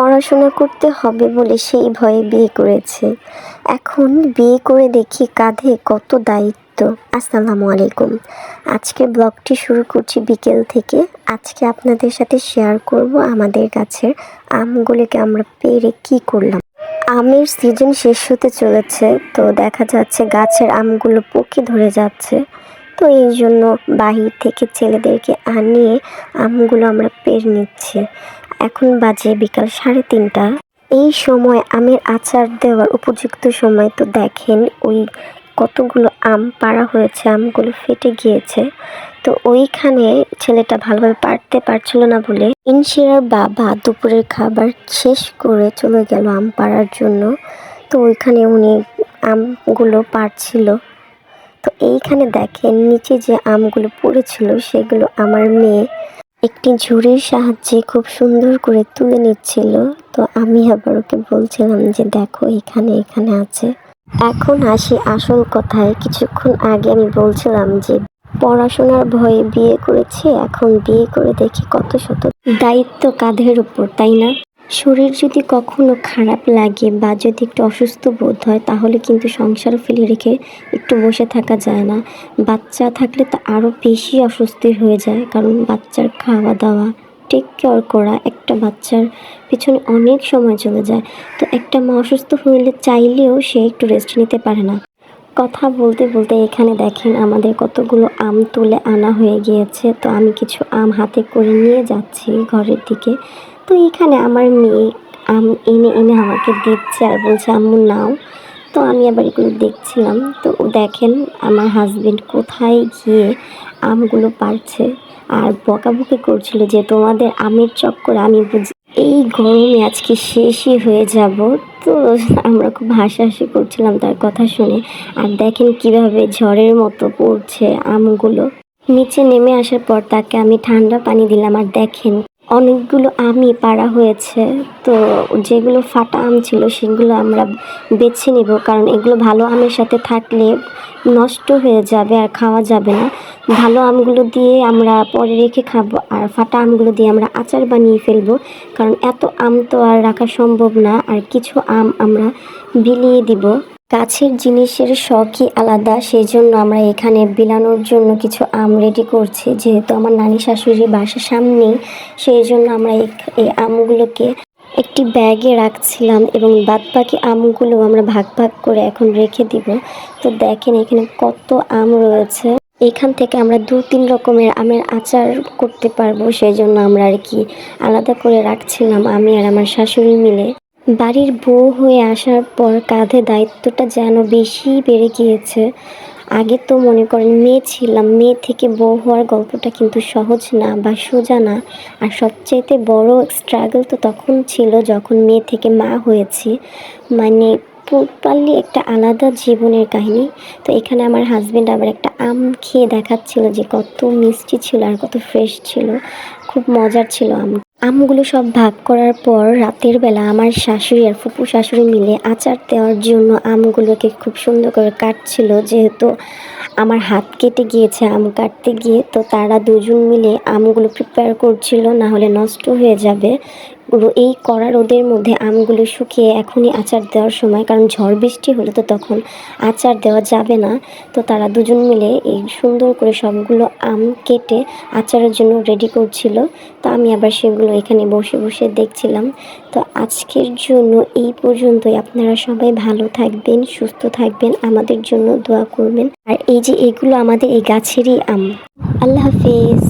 পড়াশোনা করতে হবে বলে সেই ভয়ে বিয়ে করেছে। এখন বিয়ে করে দেখি কাঁধে কত দায়িত্ব। আসসালামু আলাইকুম। আজকে ব্লগটি শুরু করছি বিকেল থেকে। আজকে আপনাদের সাথে শেয়ার করব আমাদের গাছের আমগুলিকে আমরা পেরে কি করলাম। আমের সিজন শেষ হতে চলেছে, তো দেখা যাচ্ছে গাছের আমগুলো পোকে ধরে যাচ্ছে। তো এই জন্য বাহির থেকে ছেলেদেরকে আনিয়ে আমগুলো আমরা পেরে নিচ্ছি। এখন বাজে বিকাল 3:30। এই সময় আমের আচার দেওয়ার উপযুক্ত সময়। তো দেখেন ওই কতগুলো আম পাড়া হয়েছে, আমগুলো ফেটে গিয়েছে। তো ওইখানে ছেলেটা ভালোভাবে পারতে পারছিল না বলে ইনশিরার বাবা দুপুরের খাবার শেষ করে চলে গেল আম পাড়ার জন্য। তো ওইখানে উনি আমগুলো পাড়ছিল। তো এইখানে দেখেন নিচে যে আমগুলো পড়েছিল সেগুলো আমার মেয়ে একটি ঝুড়ির সাহায্যে খুব সুন্দর করে তুলে নিচ্ছিল। তো আমি আবার ওকে বলছিলাম যে দেখো এখানে এখানে আছে। এখন আসি আসল কথায়। কিছুক্ষণ আগে আমি বলছিলাম যে পড়াশোনার ভয়ে বিয়ে করেছি, এখন বিয়ে করে দেখি কত শত দায়িত্ব কাঁধের উপর, তাই না? শরীর যদি কখনো খারাপ লাগে বা যদি একটু অসুস্থ বোধ হয় তাহলে কিন্তু সংসার ফেলে রেখে একটু বসে থাকা যায় না। বাচ্চা থাকলে তো আরও বেশি অস্বস্তির হয়ে যায়, কারণ বাচ্চার খাওয়া দাওয়া টেক কেয়ার করা একটা বাচ্চার পিছনে অনেক সময় চলে যায়। তো একটা মা অসুস্থ হলে চাইলেও সে একটু রেস্ট নিতে পারে না। কথা বলতে বলতে এখানে দেখেন আমাদের কতগুলো আম তুলে আনা হয়ে গিয়েছে। তো আমি কিছু আম হাতে করে নিয়ে যাচ্ছি ঘরের দিকে। তো এখানে আমার মেয়ে আম এনে এনে আমাকে দিচ্ছে আর বলছে আম্মু নাও। তো আমি আবার এগুলো দেখছিলাম। তো দেখেন আমার হাজবেন্ড কোথায় গিয়ে আমগুলো পাড়ছে আর বকাবকি করছিল যে তোমাদের আমের চক্করে আমি বুঝি এই গরমে আজকে শেষই হয়ে যাব। তো আমরা খুব হাসাহাসি করছিলাম তার কথা শুনে। আর দেখেন কিভাবে ঝড়ের মতো পড়ছে আমগুলো। নিচে নেমে আসার পর তাকে আমি ঠান্ডা পানি দিলাম। আর দেখেন অনেকগুলো আমই পাড়া হয়েছে। তো যেগুলো ফাটা আম ছিল সেগুলো আমরা বেছে নেব, কারণ এগুলো ভালো আমের সাথে থাকলে নষ্ট হয়ে যাবে আর খাওয়া যাবে না। ভালো আমগুলো দিয়ে আমরা পরে রেখে খাবো, আর ফাটা আমগুলো দিয়ে আমরা আচার বানিয়ে ফেলবো, কারণ এত আম তো আর রাখা সম্ভব না। আর কিছু আম আমরা বিলিয়ে দিব। গাছের জিনিসের শখই আলাদা, সেই জন্য আমরা এখানে বিলানোর জন্য কিছু আম রেডি করছি। যেহেতু আমার নানি শাশুড়ি বাসার সামনেই, সেই জন্য আমরা এই আমগুলোকে একটি ব্যাগে রাখছিলাম এবং বাদবাকি আমগুলো আমরা ভাগ ভাগ করে এখন রেখে দিব। তো দেখেন এখানে কত আম রয়েছে। এখান থেকে আমরা 2-3 রকমের আমের আচার করতে পারবো, সেই জন্য আমরা আর কি আলাদা করে রাখছিলাম আমি আর আমার শাশুড়ি মিলে। বাড়ির বউ হয়ে আসার পর কাঁধে দায়িত্বটা যেন বেশি বেড়ে গিয়েছে। আগে তো মনে করেন মেয়ে ছিলাম, মেয়ে থেকে বউ হওয়ার গল্পটা কিন্তু সহজ না বা সোজা না। আর সবচাইতে বড় স্ট্রাগল তো তখন ছিল যখন মেয়ে থেকে মা হয়েছি। মানে টোটালি একটা আলাদা জীবনের কাহিনী। তো এখানে আমার হাজব্যান্ড আবার একটা আম খেয়ে দেখাচ্ছিল যে কত মিষ্টি ছিল আর কত ফ্রেশ ছিল, খুব মজার ছিল আমগুলো। সব ভাগ করার পর রাতের বেলা আমার শাশুড়ি আর ফুপু শাশুড়ি মিলে আচার দেওয়ার জন্য আমগুলোকে খুব সুন্দর করে কাটছিল। যেহেতু আমার হাত কেটে গিয়েছে আম কাটতে গিয়ে, তো তারা দুজন মিলে আমগুলো প্রিপেয়ার করছিল, না হলে নষ্ট হয়ে যাবে। এই কড়া রোদের মধ্যে আমগুলো শুকিয়ে এখনই আচার দেওয়ার সময়, কারণ ঝড় বৃষ্টি হলে তো তখন আচার দেওয়া যাবে না। তো তারা দুজন মিলে এই সুন্দর করে সবগুলো আম কেটে আচারের জন্য রেডি করছিল। তো আমি আবার সেগুলো এখানে বসে বসে দেখছিলাম। তো আজকের জন্য এই পর্যন্তই। আপনারা সবাই ভালো থাকবেন, সুস্থ থাকবেন, আমাদের জন্য দোয়া করবেন। আর এই যে এগুলো আমাদের এই গাছেরই আম। আল্লাহ হাফেজ।